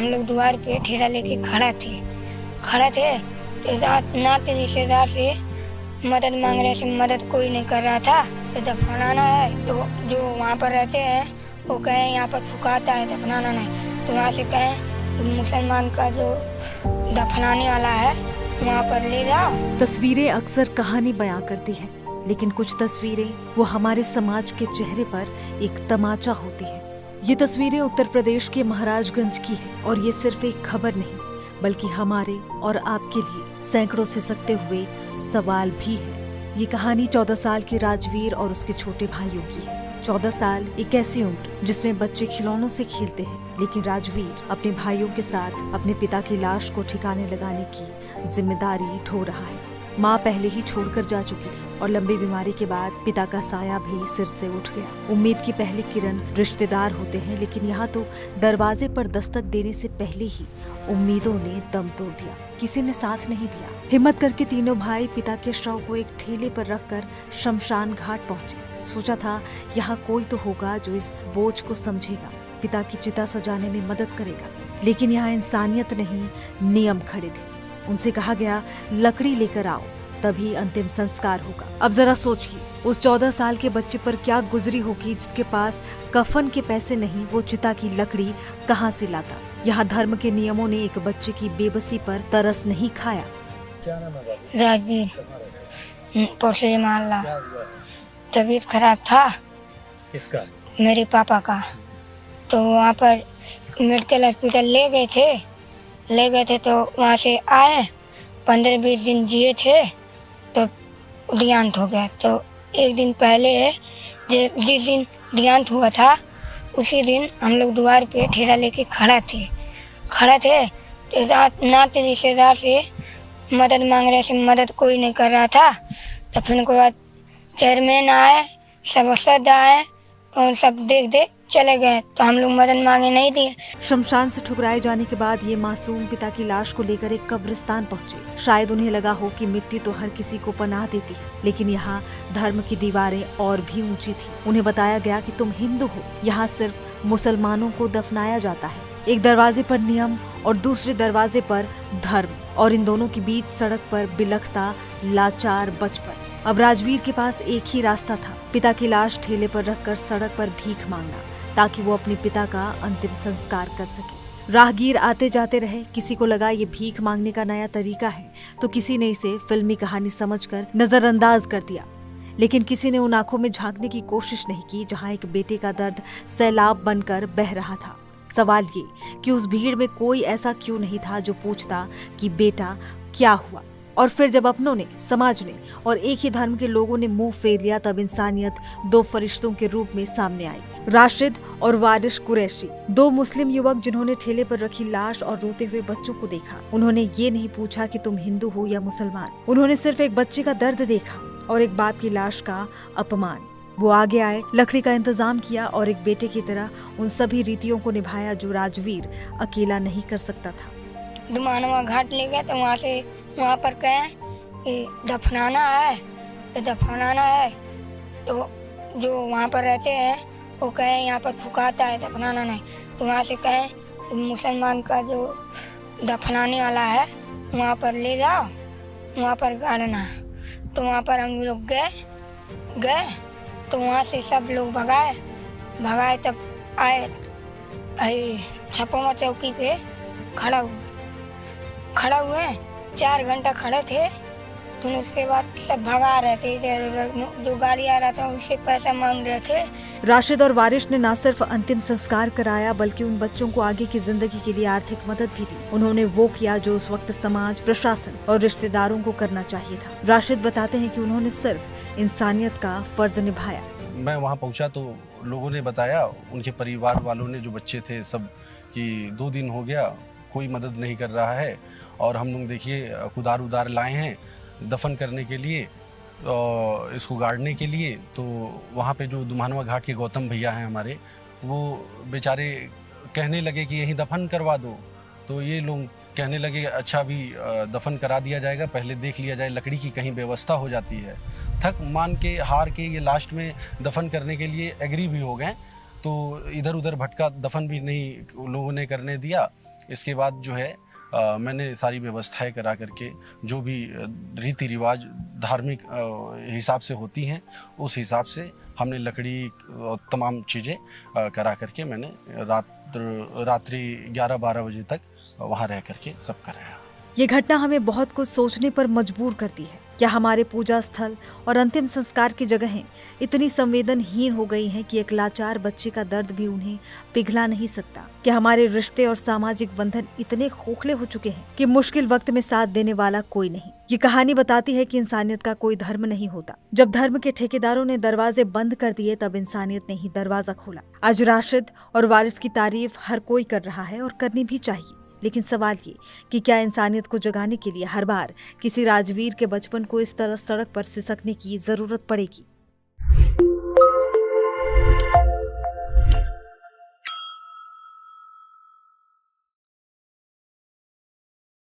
हम लोग द्वार पे ठेला लेके खड़ा थे तो नाते रिश्तेदार से मदद मांग रहे थे, मदद कोई नहीं कर रहा था। तो दफनाना है तो जो वहाँ पर रहते हैं वो कहें यहाँ पर फुकाता है, दफनाना नहीं। तो वहाँ से कहें मुसलमान का जो दफनाने वाला है वहाँ पर ले जाओ। तस्वीरें अक्सर कहानी बयां करती हैं, लेकिन कुछ तस्वीरें वो हमारे समाज के चेहरे पर एक तमाचा होती है। ये तस्वीरें उत्तर प्रदेश के महाराजगंज की है और ये सिर्फ एक खबर नहीं बल्कि हमारे और आपके लिए सैकड़ों से सकते हुए सवाल भी है। ये कहानी 14 साल के राजवीर और उसके छोटे भाइयों की है। 14 साल एक ऐसी उम्र जिसमें बच्चे खिलौनों से खेलते हैं, लेकिन राजवीर अपने भाइयों के साथ अपने पिता की लाश को ठिकाने लगाने की जिम्मेदारी ढो रहा है। माँ पहले ही छोड़कर जा चुकी थी और लंबी बीमारी के बाद पिता का साया भी सिर से उठ गया। उम्मीद की पहली किरण रिश्तेदार होते हैं, लेकिन यहाँ तो दरवाजे पर दस्तक देने से पहले ही उम्मीदों ने दम तोड़ दिया। किसी ने साथ नहीं दिया। हिम्मत करके तीनों भाई पिता के शव को एक ठेले पर रखकर शमशान घाट पहुंचे। सोचा था यहाँ कोई तो होगा जो इस बोझ को समझेगा, पिता की चिता सजाने में मदद करेगा, लेकिन यहाँ इंसानियत नहीं नियम खड़े थे। उनसे कहा गया लकड़ी लेकर आओ तभी अंतिम संस्कार होगा। अब जरा सोचिए उस 14 साल के बच्चे पर क्या गुजरी होगी जिसके पास कफन के पैसे नहीं, वो चिता की लकड़ी कहाँ से लाता। यहाँ धर्म के नियमों ने एक बच्चे की बेबसी पर तरस नहीं खाया। क्या नाम है बाबू? राजवीर पोसे माला। तबीयत खराब था किसका? मेरे पापा का। तो वहाँ पर मेडिकल हॉस्पिटल ले गए थे तो वहाँ से आए, 15-20 दिन जिए थे तो देहांत हो गया। तो एक दिन पहले जिस दिन देहांत हुआ था उसी दिन हम लोग द्वार पे ठेला लेके खड़ा थे तो नाते रिश्तेदार से मदद मांग रहे थे, मदद कोई नहीं कर रहा था। तो फिर उसके बाद चेयरमैन आए, सभासद आए, तो सब देख चले गए। तो हम लोग मदद मांगे नहीं दिए। शमशान से ठुकराए जाने के बाद ये मासूम पिता की लाश को लेकर एक कब्रिस्तान पहुंचे। शायद उन्हें लगा हो कि मिट्टी तो हर किसी को पनाह देती है, लेकिन यहाँ धर्म की दीवारें और भी ऊंची थी। उन्हें बताया गया कि तुम हिंदू हो, यहाँ सिर्फ मुसलमानों को दफनाया जाता है। एक दरवाजे पर नियम और दूसरे दरवाजे पर धर्म, और इन दोनों के बीच सड़क पर बिलखता लाचार बचपन। अब राजवीर के पास एक ही रास्ता था, पिता की लाश ठेले पर रखकर सड़क पर भीख मांगना, ताकि वो अपने पिता का अंतिम संस्कार कर सके। राहगीर आते जाते रहे, किसी को लगा ये भीख मांगने का नया तरीका है, तो किसी ने इसे फिल्मी कहानी समझकर नजरअंदाज कर दिया। लेकिन किसी ने उन आंखों में झांकने की कोशिश नहीं की जहां एक बेटे का दर्द सैलाब बनकर बह रहा था। सवाल ये कि उस भीड़ में कोई ऐसा क्यों नहीं था जो पूछता कि बेटा क्या हुआ। और फिर जब अपनों ने, समाज ने और एक ही धर्म के लोगों ने मुंह फेर लिया, तब इंसानियत दो फरिश्तों के रूप में सामने आई। राशिद और वारिश कुरैशी, दो मुस्लिम युवक जिन्होंने ठेले पर रखी लाश और रोते हुए बच्चों को देखा। उन्होंने ये नहीं पूछा कि तुम हिंदू हो या मुसलमान, उन्होंने सिर्फ एक बच्चे का दर्द देखा और एक बाप की लाश का अपमान। वो आगे आए, लकड़ी का इंतजाम किया और एक बेटे की तरह उन सभी रीतियों को निभाया जो राजवीर अकेला नहीं कर सकता था। दुमानवा घाट ले गए तो वहाँ पर कहें कि दफनाना है तो जो वहाँ पर रहते हैं वो कहें यहाँ पर फुकाता है, दफनाना नहीं। तो वहाँ से कहें मुसलमान का जो दफनाने वाला है वहाँ पर ले जाओ, वहाँ पर गाड़ना। तो वहाँ पर हम लोग गए तो वहाँ से सब लोग भगाए तब आए छपोमा चौकी पे खड़ा हुए 4 घंटा खड़े थे। तो उसके बाद सब भगा रहे थे, इधर उधर जो गाड़ी आ रहा था उससे पैसा मांग रहे थे। राशिद और वारिश ने न सिर्फ अंतिम संस्कार कराया बल्कि उन बच्चों को आगे की जिंदगी के लिए आर्थिक मदद भी दी। उन्होंने वो किया जो उस वक्त समाज, प्रशासन और रिश्तेदारों को करना चाहिए था। राशिद बताते हैं कि उन्होंने सिर्फ इंसानियत का फर्ज निभाया। मैं वहाँ पहुँचा तो लोगों ने बताया, उनके परिवार वालों ने, जो बच्चे थे सब, कि 2 दिन हो गया कोई मदद नहीं कर रहा है और हम लोग देखिए कुदार लाए हैं दफन करने के लिए और इसको गाड़ने के लिए। तो वहाँ पे जो दुमानवा घाट के गौतम भैया हैं हमारे, वो बेचारे कहने लगे कि यहीं दफन करवा दो। तो ये लोग कहने लगे अच्छा अभी दफन करा दिया जाएगा, पहले देख लिया जाए लकड़ी की कहीं व्यवस्था हो जाती है। थक मान के हार के ये लास्ट में दफन करने के लिए एग्री भी हो गए। तो इधर उधर भटका दफन भी नहीं लोगों ने करने दिया। इसके बाद जो है मैंने सारी व्यवस्थाएं करा करके जो भी रीति रिवाज धार्मिक हिसाब से होती हैं उस हिसाब से हमने लकड़ी और तमाम चीज़ें करा करके मैंने रात्रि 11-12 बजे तक वहाँ रह करके सब कराया। ये घटना हमें बहुत कुछ सोचने पर मजबूर करती है। क्या हमारे पूजा स्थल और अंतिम संस्कार की जगहें इतनी संवेदनहीन हो गई हैं कि एक लाचार बच्चे का दर्द भी उन्हें पिघला नहीं सकता? क्या हमारे रिश्ते और सामाजिक बंधन इतने खोखले हो चुके हैं कि मुश्किल वक्त में साथ देने वाला कोई नहीं? ये कहानी बताती है कि इंसानियत का कोई धर्म नहीं होता। जब धर्म के ठेकेदारों ने दरवाजे बंद कर दिए तब इंसानियत ने ही दरवाजा खोला। आज राशिद और वारिस की तारीफ हर कोई कर रहा है और करनी भी चाहिए, लेकिन सवाल ये कि क्या इंसानियत को जगाने के लिए हर बार किसी राजवीर के बचपन को इस तरह सड़क पर सिसकने की जरूरत पड़ेगी?